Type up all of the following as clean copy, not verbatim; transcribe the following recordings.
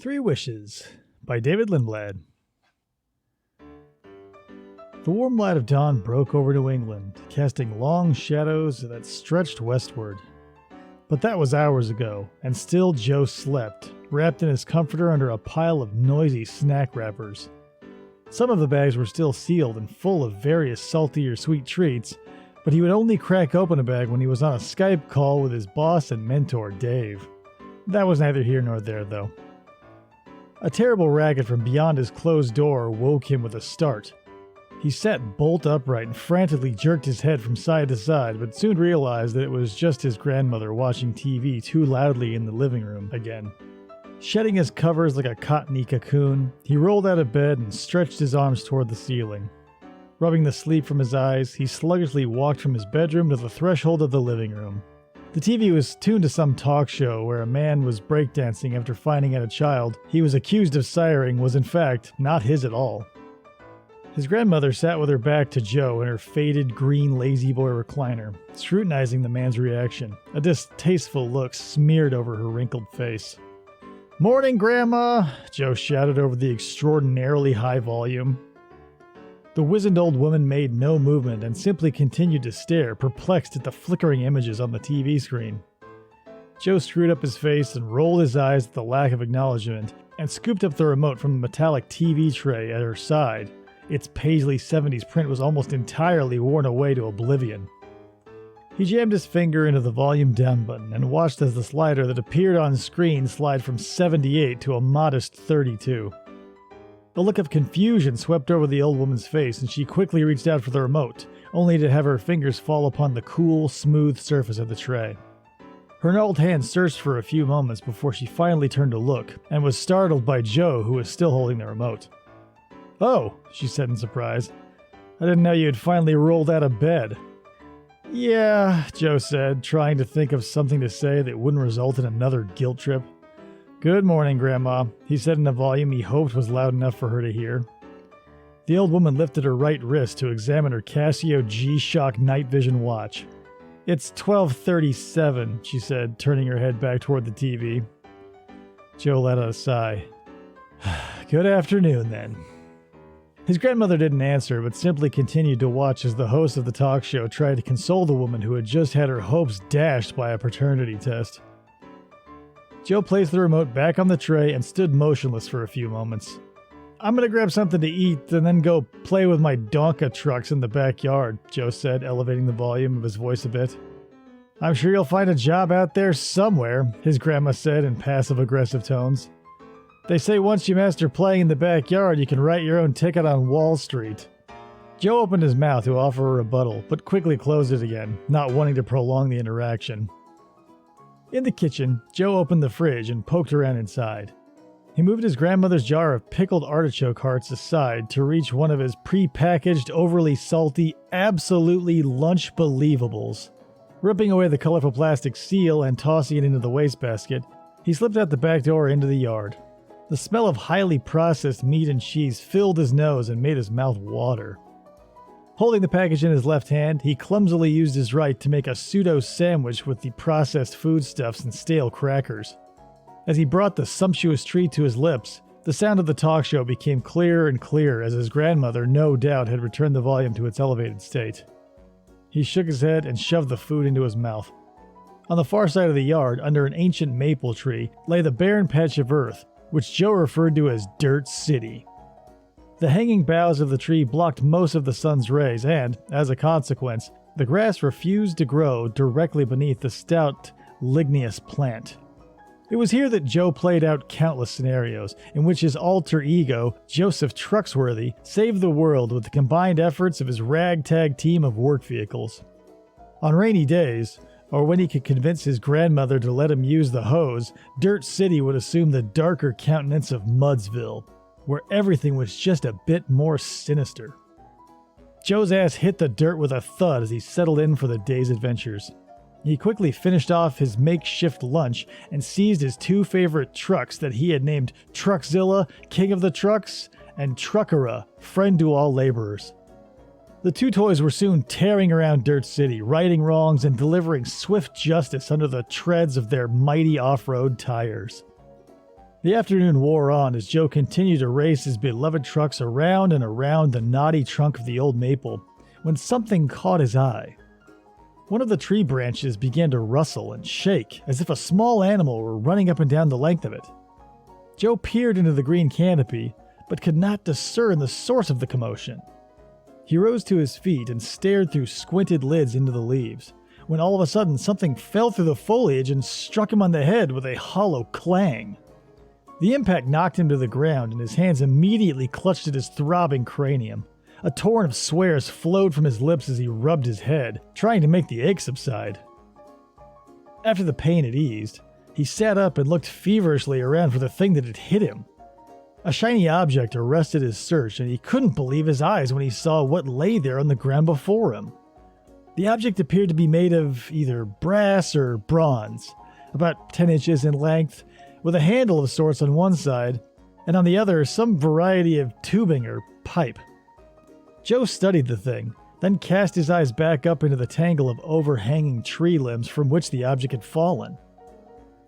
Three Wishes by David Lindblad. The warm light of dawn broke over New England, casting long shadows that stretched westward. But that was hours ago, and still Joe slept, wrapped in his comforter under a pile of noisy snack wrappers. Some of the bags were still sealed and full of various salty or sweet treats, but he would only crack open a bag when he was on a Skype call with his boss and mentor, Dave. That was neither here nor there, though. A terrible racket from beyond his closed door woke him with a start. He sat bolt upright and frantically jerked his head from side to side, but soon realized that it was just his grandmother watching TV too loudly in the living room again. Shedding his covers like a cottony cocoon, he rolled out of bed and stretched his arms toward the ceiling. Rubbing the sleep from his eyes, he sluggishly walked from his bedroom to the threshold of the living room. The TV was tuned to some talk show where a man was breakdancing after finding out a child he was accused of siring was in fact not his at all. His grandmother sat with her back to Joe in her faded green lazy-boy recliner, scrutinizing the man's reaction, a distasteful look smeared over her wrinkled face. "Morning, Grandma!" Joe shouted over the extraordinarily high volume. The wizened old woman made no movement and simply continued to stare, perplexed at the flickering images on the TV screen. Joe screwed up his face and rolled his eyes at the lack of acknowledgement, and scooped up the remote from the metallic TV tray at her side. Its paisley 70s print was almost entirely worn away to oblivion. He jammed his finger into the volume down button and watched as the slider that appeared on screen slide from 78 to a modest 32. A look of confusion swept over the old woman's face, and she quickly reached out for the remote, only to have her fingers fall upon the cool, smooth surface of the tray. Her gnarled hand searched for a few moments before she finally turned to look, and was startled by Joe, who was still holding the remote. "Oh," she said in surprise. "I didn't know you had finally rolled out of bed." "Yeah," Joe said, trying to think of something to say that wouldn't result in another guilt trip. "Good morning, Grandma," he said in a volume he hoped was loud enough for her to hear. The old woman lifted her right wrist to examine her Casio G-Shock night vision watch. "It's 12:37, she said, turning her head back toward the TV. Joe let out a sigh. "Good afternoon, then." His grandmother didn't answer, but simply continued to watch as the host of the talk show tried to console the woman who had just had her hopes dashed by a paternity test. Joe placed the remote back on the tray and stood motionless for a few moments. "I'm gonna grab something to eat and then go play with my Donka trucks in the backyard," Joe said, elevating the volume of his voice a bit. "I'm sure you'll find a job out there somewhere," his grandma said in passive-aggressive tones. "They say once you master playing in the backyard, you can write your own ticket on Wall Street." Joe opened his mouth to offer a rebuttal, but quickly closed it again, not wanting to prolong the interaction. In the kitchen, Joe opened the fridge and poked around inside. He moved his grandmother's jar of pickled artichoke hearts aside to reach one of his pre-packaged, overly salty, absolutely lunch-believables. Ripping away the colorful plastic seal and tossing it into the wastebasket, he slipped out the back door into the yard. The smell of highly processed meat and cheese filled his nose and made his mouth water. Holding the package in his left hand, he clumsily used his right to make a pseudo-sandwich with the processed foodstuffs and stale crackers. As he brought the sumptuous treat to his lips, the sound of the talk show became clearer and clearer as his grandmother no doubt had returned the volume to its elevated state. He shook his head and shoved the food into his mouth. On the far side of the yard, under an ancient maple tree, lay the barren patch of earth, which Joe referred to as Dirt City. The hanging boughs of the tree blocked most of the sun's rays and, as a consequence, the grass refused to grow directly beneath the stout, ligneous plant. It was here that Joe played out countless scenarios, in which his alter ego, Joseph Trucksworthy, saved the world with the combined efforts of his ragtag team of work vehicles. On rainy days, or when he could convince his grandmother to let him use the hose, Dirt City would assume the darker countenance of Mudsville, where everything was just a bit more sinister. Joe's ass hit the dirt with a thud as he settled in for the day's adventures. He quickly finished off his makeshift lunch and seized his two favorite trucks that he had named Truckzilla, King of the Trucks, and Truckera, Friend to All Laborers. The two toys were soon tearing around Dirt City, righting wrongs and delivering swift justice under the treads of their mighty off-road tires. The afternoon wore on as Joe continued to race his beloved trucks around and around the knotty trunk of the old maple, when something caught his eye. One of the tree branches began to rustle and shake as if a small animal were running up and down the length of it. Joe peered into the green canopy, but could not discern the source of the commotion. He rose to his feet and stared through squinted lids into the leaves, when all of a sudden something fell through the foliage and struck him on the head with a hollow clang. The impact knocked him to the ground, and his hands immediately clutched at his throbbing cranium. A torrent of swears flowed from his lips as he rubbed his head, trying to make the ache subside. After the pain had eased, he sat up and looked feverishly around for the thing that had hit him. A shiny object arrested his search, and he couldn't believe his eyes when he saw what lay there on the ground before him. The object appeared to be made of either brass or bronze, about 10 inches in length, with a handle of sorts on one side, and on the other some variety of tubing or pipe. Joe studied the thing, then cast his eyes back up into the tangle of overhanging tree limbs from which the object had fallen.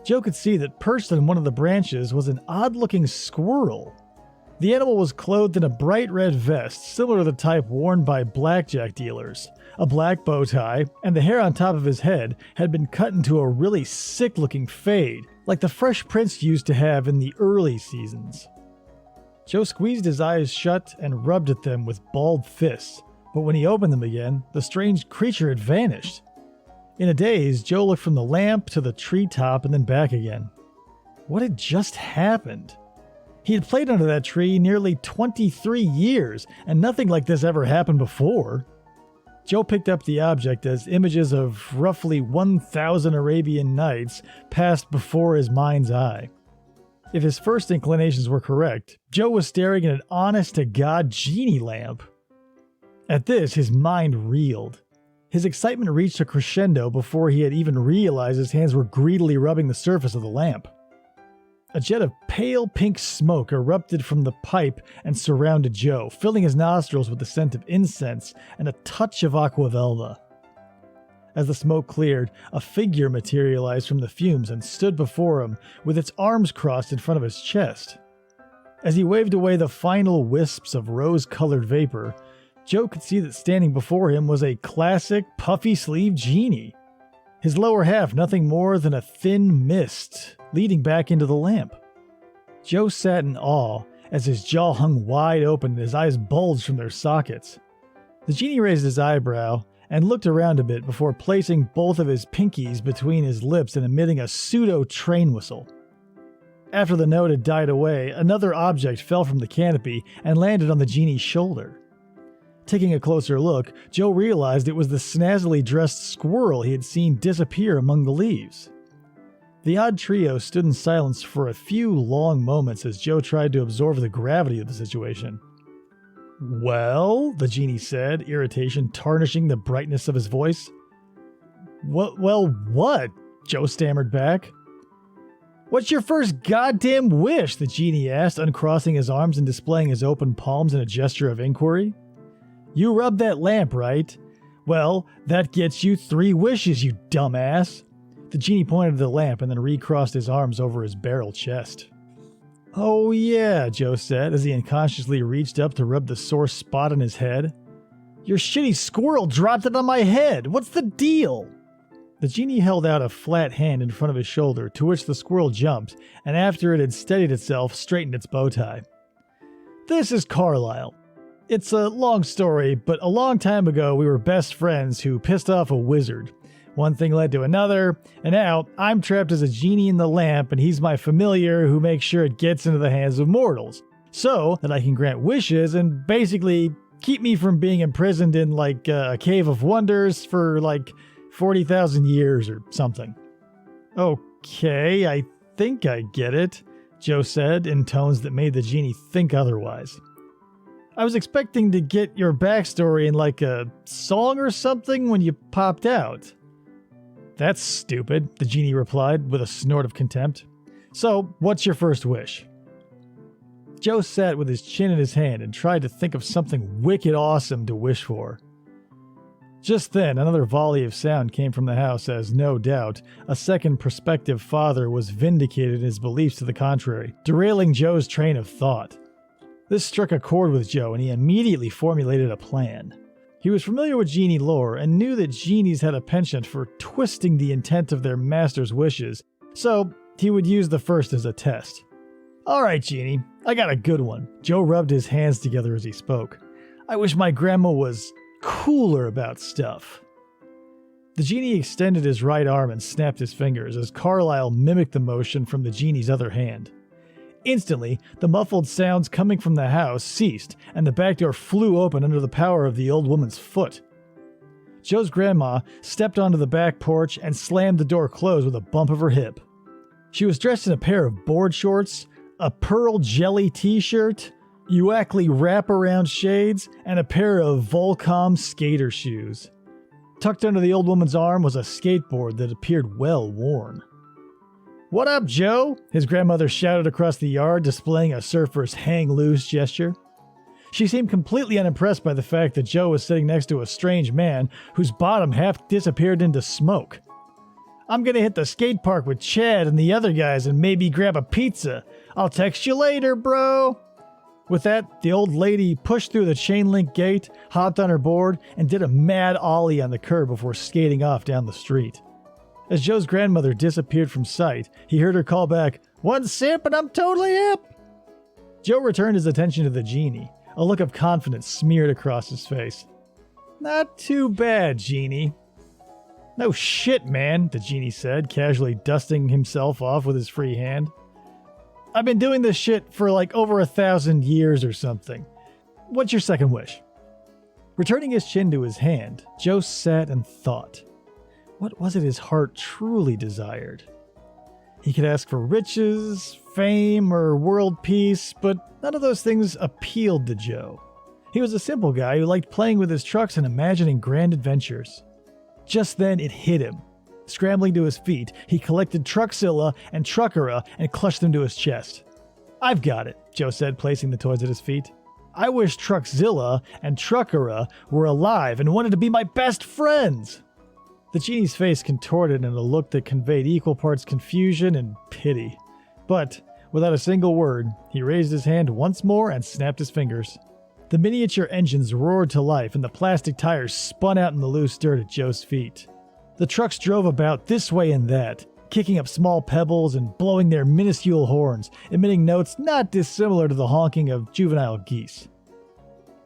Joe could see that perched on one of the branches was an odd-looking squirrel. The animal was clothed in a bright red vest, similar to the type worn by blackjack dealers, a black bow tie, and the hair on top of his head had been cut into a really sick-looking fade, like the Fresh Prince used to have in the early seasons. Joe squeezed his eyes shut and rubbed at them with balled fists, but when he opened them again, the strange creature had vanished. In a daze, Joe looked from the lamp to the treetop and then back again. What had just happened? He had played under that tree nearly 23 years, and nothing like this ever happened before. Joe picked up the object as images of roughly 1,000 Arabian Nights passed before his mind's eye. If his first inclinations were correct, Joe was staring at an honest-to-God genie lamp. At this, his mind reeled. His excitement reached a crescendo before he had even realized his hands were greedily rubbing the surface of the lamp. A jet of pale pink smoke erupted from the pipe and surrounded Joe, filling his nostrils with the scent of incense and a touch of aquavelva. As the smoke cleared, a figure materialized from the fumes and stood before him with its arms crossed in front of his chest. As he waved away the final wisps of rose-colored vapor, Joe could see that standing before him was a classic puffy-sleeved genie. His lower half nothing more than a thin mist leading back into the lamp. Joe sat in awe as his jaw hung wide open and his eyes bulged from their sockets. The genie raised his eyebrow and looked around a bit before placing both of his pinkies between his lips and emitting a pseudo-train whistle. After the note had died away, another object fell from the canopy and landed on the genie's shoulder. Taking a closer look, Joe realized it was the snazzily dressed squirrel he had seen disappear among the leaves. The odd trio stood in silence for a few long moments as Joe tried to absorb the gravity of the situation. "Well," the genie said, irritation tarnishing the brightness of his voice. Well, what?" Joe stammered back. "What's your first goddamn wish?" the genie asked, uncrossing his arms and displaying his open palms in a gesture of inquiry. "You rubbed that lamp, right? Well, that gets you 3 wishes, you dumbass." The genie pointed to the lamp and then recrossed his arms over his barrel chest. "Oh yeah," Joe said as he unconsciously reached up to rub the sore spot on his head. "Your shitty squirrel dropped it on my head. What's the deal?" The genie held out a flat hand in front of his shoulder, to which the squirrel jumped, and after it had steadied itself, straightened its bow tie. "This is Carlisle. It's a long story, but a long time ago we were best friends who pissed off a wizard. One thing led to another, and now I'm trapped as a genie in the lamp, and he's my familiar who makes sure it gets into the hands of mortals, so that I can grant wishes and basically keep me from being imprisoned in like a cave of wonders for like 40,000 years or something." "Okay, I think I get it," Joe said in tones that made the genie think otherwise. "I was expecting to get your backstory in like a song or something when you popped out." "That's stupid," the genie replied with a snort of contempt. "So, what's your first wish?" Joe sat with his chin in his hand and tried to think of something wicked awesome to wish for. Just then, another volley of sound came from the house as, no doubt, a second prospective father was vindicated in his beliefs to the contrary, derailing Joe's train of thought. This struck a chord with Joe, and he immediately formulated a plan. He was familiar with genie lore and knew that genies had a penchant for twisting the intent of their master's wishes, so he would use the first as a test. "Alright, Genie, I got a good one." Joe rubbed his hands together as he spoke. "I wish my grandma was cooler about stuff." The genie extended his right arm and snapped his fingers as Carlyle mimicked the motion from the genie's other hand. Instantly, the muffled sounds coming from the house ceased, and the back door flew open under the power of the old woman's foot. Joe's grandma stepped onto the back porch and slammed the door closed with a bump of her hip. She was dressed in a pair of board shorts, a pearl jelly t-shirt, Uackley wraparound shades, and a pair of Volcom skater shoes. Tucked under the old woman's arm was a skateboard that appeared well worn. "What up, Joe?" his grandmother shouted across the yard, displaying a surfer's hang-loose gesture. She seemed completely unimpressed by the fact that Joe was sitting next to a strange man whose bottom half disappeared into smoke. "I'm gonna hit the skate park with Chad and the other guys and maybe grab a pizza. I'll text you later, bro." With that, the old lady pushed through the chain-link gate, hopped on her board, and did a mad ollie on the curb before skating off down the street. As Joe's grandmother disappeared from sight, he heard her call back, "One sip and I'm totally hip." Joe returned his attention to the genie. A look of confidence smeared across his face. "Not too bad, Genie." "No shit, man," the genie said, casually dusting himself off with his free hand. "I've been doing this shit for like over 1,000 years or something. What's your second wish?" Returning his chin to his hand, Joe sat and thought. What was it his heart truly desired? He could ask for riches, fame, or world peace, but none of those things appealed to Joe. He was a simple guy who liked playing with his trucks and imagining grand adventures. Just then it hit him. Scrambling to his feet, he collected Truckzilla and Truckera and clutched them to his chest. "I've got it," Joe said, placing the toys at his feet. "I wish Truckzilla and Truckera were alive and wanted to be my best friends." The genie's face contorted in a look that conveyed equal parts confusion and pity. But, without a single word, he raised his hand once more and snapped his fingers. The miniature engines roared to life and the plastic tires spun out in the loose dirt at Joe's feet. The trucks drove about this way and that, kicking up small pebbles and blowing their minuscule horns, emitting notes not dissimilar to the honking of juvenile geese.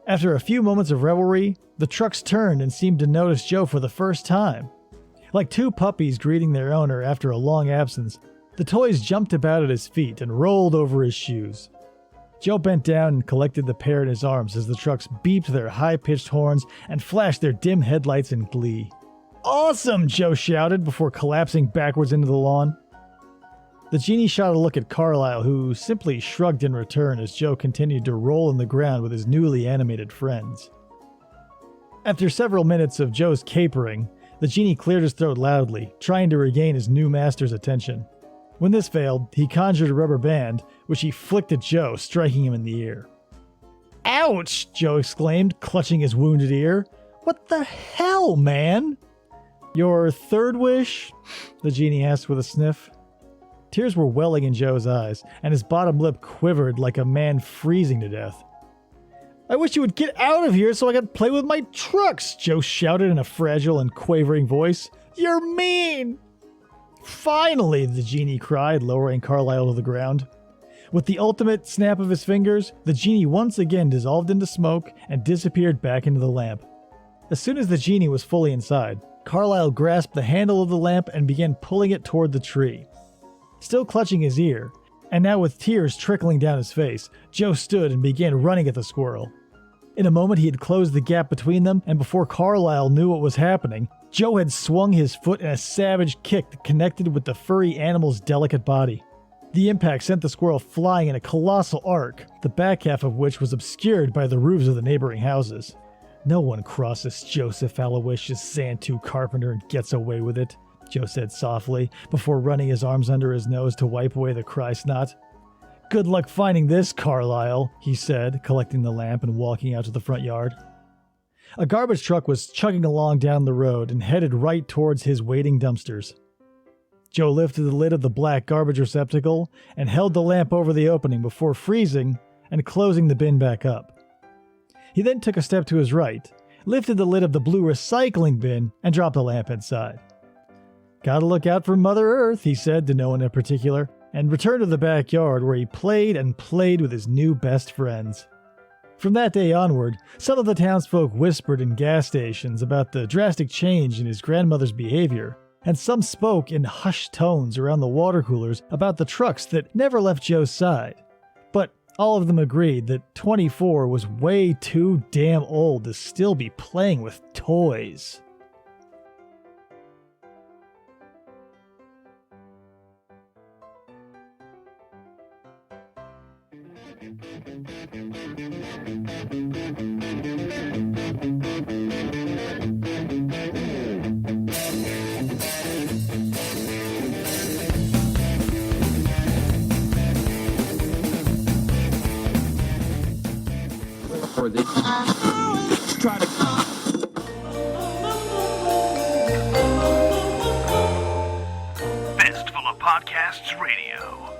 After a few moments of revelry, the trucks turned and seemed to notice Joe for the first time. Like two puppies greeting their owner after a long absence, the toys jumped about at his feet and rolled over his shoes. Joe bent down and collected the pair in his arms as the trucks beeped their high-pitched horns and flashed their dim headlights in glee. "Awesome!" Joe shouted before collapsing backwards into the lawn. The genie shot a look at Carlyle, who simply shrugged in return as Joe continued to roll in the ground with his newly animated friends. After several minutes of Joe's capering, the genie cleared his throat loudly, trying to regain his new master's attention. When this failed, he conjured a rubber band, which he flicked at Joe, striking him in the ear. "Ouch!" Joe exclaimed, clutching his wounded ear. "What the hell, man?" "Your third wish?" the genie asked with a sniff. Tears were welling in Joe's eyes, and his bottom lip quivered like a man freezing to death. "I wish you would get out of here so I could play with my trucks," Joe shouted in a fragile and quavering voice. "You're mean!" "Finally!" the genie cried, lowering Carlyle to the ground. With the ultimate snap of his fingers, the genie once again dissolved into smoke and disappeared back into the lamp. As soon as the genie was fully inside, Carlyle grasped the handle of the lamp and began pulling it toward the tree. Still clutching his ear, and now with tears trickling down his face, Joe stood and began running at the squirrel. In a moment he had closed the gap between them, and before Carlyle knew what was happening, Joe had swung his foot in a savage kick that connected with the furry animal's delicate body. The impact sent the squirrel flying in a colossal arc, the back half of which was obscured by the roofs of the neighboring houses. "No one crosses Joseph Aloysius Santu Carpenter and gets away with it," Joe said softly, before running his arms under his nose to wipe away the cry snot. "Good luck finding this, Carlyle," he said, collecting the lamp and walking out to the front yard. A garbage truck was chugging along down the road and headed right towards his waiting dumpsters. Joe lifted the lid of the black garbage receptacle and held the lamp over the opening before freezing and closing the bin back up. He then took a step to his right, lifted the lid of the blue recycling bin, and dropped the lamp inside. "Gotta look out for Mother Earth," he said to no one in particular, and returned to the backyard where he played and played with his new best friends. From that day onward, some of the townsfolk whispered in gas stations about the drastic change in his grandmother's behavior, and some spoke in hushed tones around the water coolers about the trucks that never left Joe's side. But all of them agreed that 24 was way too damn old to still be playing with toys. For this, try to. Fistful of Podcasts Radio.